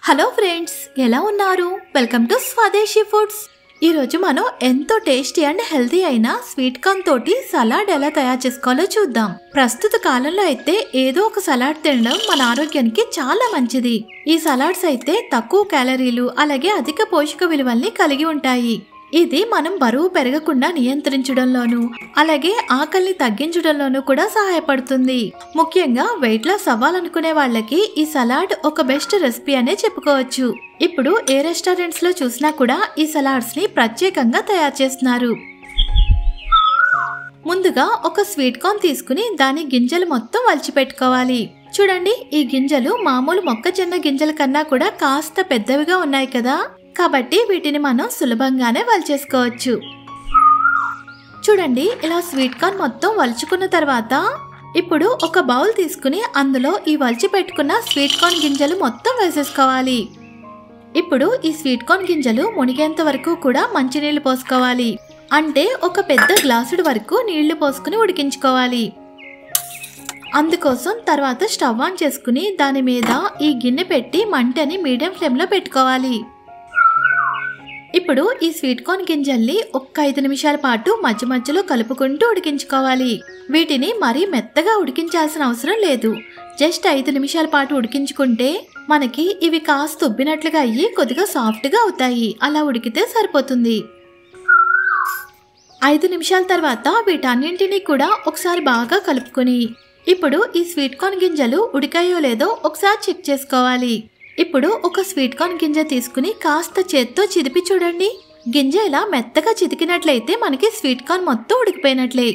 Hello friends, ఎలా ఉన్నారు? Welcome to స్వదేశీ ఫుడ్స్. ఈ రోజు మనం ఎంతో టేస్టీ అండ్ హెల్తీ అయిన స్వీట్ కార్న్ తోటి సలాడ్ ఎలా తయారు చేసుకోవాలో చూద్దాం. ప్రస్తుత కాలంలో అయితే ఏదో ఒక సలాడ్ తినడం మన ఆరోగ్యానికి చాలా మంచిది. ఈ సలాడ్స్ అయితే తక్కువ క్యాలరీలు అలాగే అధిక పోషక విలువల్ని కలిగి ఉంటాయి. ఇది మనం బరువు పెరగకుండా నియంత్రించడంలోనూ అలాగే ఆకలిని తగ్గించడంలోనూ కూడా సహాయపడుతుంది. ముఖ్యంగా వెయిట్ లాస్ అవ్వాలనుకునే వాళ్ళకి ఈ సలాడ్ ఒక బెస్ట్ రెసిపీ అనే చెప్పుకోవచ్చు. ఇప్పుడు ఏ రెస్టారెంట్స్ లో చూసినా కూడా ఈ సలాడ్స్ ని ప్రత్యేకంగా తయారు చేస్తున్నారు. ముందుగా ఒక స్వీట్ కార్న్ తీసుకుని దాని గింజలు మొత్తం వలిచిపెట్టుకోవాలి. చూడండి, ఈ గింజలు మామూలు మొక్కజొన్న గింజల కన్నా కూడా కాస్త పెద్దవిగా ఉన్నాయి కదా, కాబట్టి వీటిని మనం సులభంగానే వలిచేసుకోవచ్చు. చూడండి, ఇలా స్వీట్ కార్న్ మొత్తం వలుచుకున్న తర్వాత ఇప్పుడు ఒక బౌల్ తీసుకుని అందులో ఈ వలిచి పెట్టుకున్న స్వీట్ కార్న్ గింజలు మొత్తం వేసేసుకోవాలి. ఇప్పుడు ఈ స్వీట్ కార్న్ గింజలు మునిగేంత వరకు కూడా మంచినీళ్లు పోసుకోవాలి. అంటే ఒక పెద్ద గ్లాసుడు వరకు నీళ్లు పోసుకుని ఉడికించుకోవాలి. అందుకోసం తర్వాత స్టవ్ ఆన్ చేసుకుని దాని మీద ఈ గిన్నె పెట్టి మంటని మీడియం ఫ్లేమ్ లో పెట్టుకోవాలి. ఇప్పుడు ఈ స్వీట్ కార్న్ గింజల్ని ఒక్క 5 నిమిషాల పాటు మధ్య మధ్యలో కలుపుకుంటూ ఉడికించుకోవాలి. వీటిని మరీ మెత్తగా ఉడికించాల్సిన అవసరం లేదు. జస్ట్ 5 నిమిషాల పాటు ఉడికించుకుంటే మనకి ఇవి కాస్త ఉబ్బినట్లుగా అయ్యి కొద్దిగా సాఫ్ట్ గా అవుతాయి. అలా ఉడికితే సరిపోతుంది. 5 నిమిషాల తర్వాత వీటన్నింటినీ కూడా ఒకసారి బాగా కలుపుకొని ఇప్పుడు ఈ స్వీట్ కార్న్ గింజలు ఉడికాయో లేదో ఒకసారి చెక్ చేసుకోవాలి. ఇప్పుడు ఒక స్వీట్ కార్న్ గింజ తీసుకుని కాస్త చేత్తో చిదిపి చూడండి. గింజ ఇలా మెత్తగా చితికినట్లయితే మనకి స్వీట్ కార్న్ మొత్తం ఉడికిపోయినట్లే.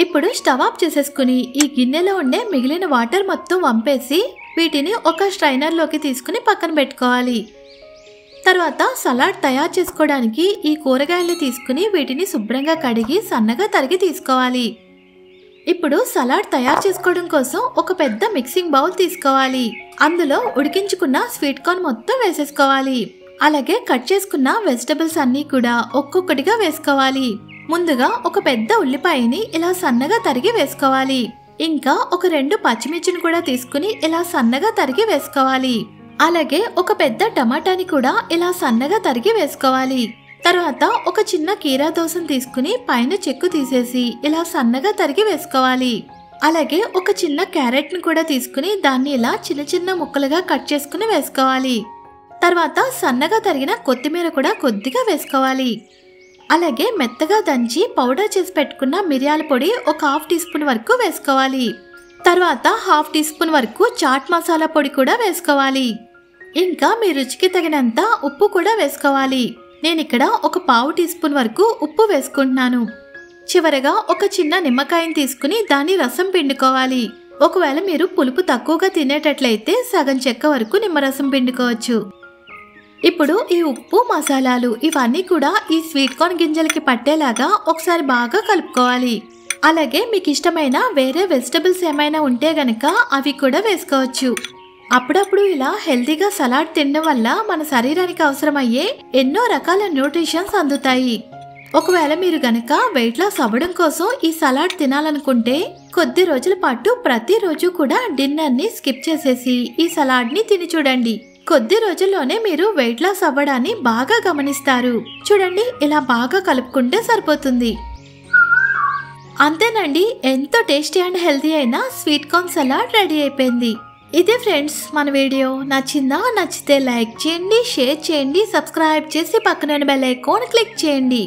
ఇప్పుడు స్టవ్ ఆఫ్ చేసేసుకుని ఈ గిన్నెలో ఉండే మిగిలిన వాటర్ మొత్తం వంపేసి వీటిని ఒక స్ట్రైనర్ లోకి తీసుకుని పక్కన పెట్టుకోవాలి. తర్వాత సలాడ్ తయారు చేసుకోవడానికి ఈ కూరగాయలు తీసుకుని వీటిని శుభ్రంగా కడిగి సన్నగా తరిగి తీసుకోవాలి. ఇప్పుడు సలాడ్ తయారు చేసుకోవడం కోసం ఒక పెద్ద మిక్సింగ్ బౌల్ తీసుకోవాలి. అందులో ఉడికించుకున్న స్వీట్ కార్న్ మొత్తం వేసేసుకోవాలి. అలాగే కట్ చేసుకున్న వెజిటబుల్స్ అన్ని కూడా ఒక్కొక్కటిగా వేసుకోవాలి. ముందుగా ఒక పెద్ద ఉల్లిపాయని ఇలా సన్నగా తరిగి వేసుకోవాలి. ఇంకా ఒక 2 పచ్చిమిర్చిని కూడా తీసుకుని ఇలా సన్నగా తరిగి వేసుకోవాలి. అలాగే ఒక పెద్ద టమాటాని కూడా ఇలా సన్నగా తరిగి వేసుకోవాలి. తర్వాత ఒక చిన్న కీరా దోసను తీసుకుని పైన చెక్కు తీసేసి ఇలా సన్నగా తరిగి వేసుకోవాలి. అలాగే ఒక చిన్న క్యారెట్ ని కూడా తీసుకుని దాన్ని ఇలా చిన్న చిన్న ముక్కలుగా కట్ చేసుకుని వేసుకోవాలి. తర్వాత సన్నగా తరిగిన కొత్తిమీర కూడా కొద్దిగా వేసుకోవాలి. అలాగే మెత్తగా దంచి పౌడర్ చేసి పెట్టుకున్న మిరియాల పొడి ఒక 1/2 టీ స్పూన్ వరకు వేసుకోవాలి. తర్వాత 1/2 టీ స్పూన్ వరకు చాట్ మసాలా పొడి కూడా వేసుకోవాలి. ఇంకా మీ రుచికి తగినంత ఉప్పు కూడా వేసుకోవాలి. నేను ఇక్కడ ఒక 1/2 టీ స్పూన్ వరకు ఉప్పు వేసుకుంటున్నాను. చివరగా ఒక చిన్న నిమ్మకాయని తీసుకుని దాన్ని రసం పిండుకోవాలి. ఒకవేళ మీరు పులుపు తక్కువగా తినేటట్లయితే సగం చెక్క వరకు నిమ్మరసం పిండుకోవచ్చు. ఇప్పుడు ఈ ఉప్పు మసాలాలు ఇవన్నీ కూడా ఈ స్వీట్ కార్న్ గింజలకి పట్టేలాగా ఒకసారి బాగా కలుపుకోవాలి. అలాగే మీకు ఇష్టమైన వేరే వెజిటబుల్స్ ఏమైనా ఉంటే గనక అవి కూడా వేసుకోవచ్చు. అప్పుడప్పుడు ఇలా హెల్తీగా సలాడ్ తినడం వల్ల మన శరీరానికి అవసరమయ్యే ఎన్నో రకాల న్యూట్రిషన్స్ అందుతాయి. ఒకవేళ మీరు గనక వెయిట్ లాస్ అవ్వడం కోసం ఈ సలాడ్ తినాలనుకుంటే కొద్ది రోజుల పాటు ప్రతిరోజు కూడా డిన్నర్ ని స్కిప్ చేసేసి ఈ సలాడ్ ని తిని చూడండి. కొద్ది రోజుల్లోనే మీరు వెయిట్ లాస్ అవ్వడాన్ని బాగా గమనిస్తారు. చూడండి, ఇలా బాగా కలుపుకుంటే సరిపోతుంది. అంతేనండి, ఎంతో టేస్టీ అండ్ హెల్తీ అయిన స్వీట్ కార్న్ సలాడ్ రెడీ అయిపోయింది. ఇదే ఫ్రెండ్స్ మన వీడియో. నచ్చితే లైక్ చేయండి, షేర్ చేయండి, సబ్స్క్రైబ్ చేసి పక్కన బెల్ ఐకాన్ క్లిక్ చేయండి.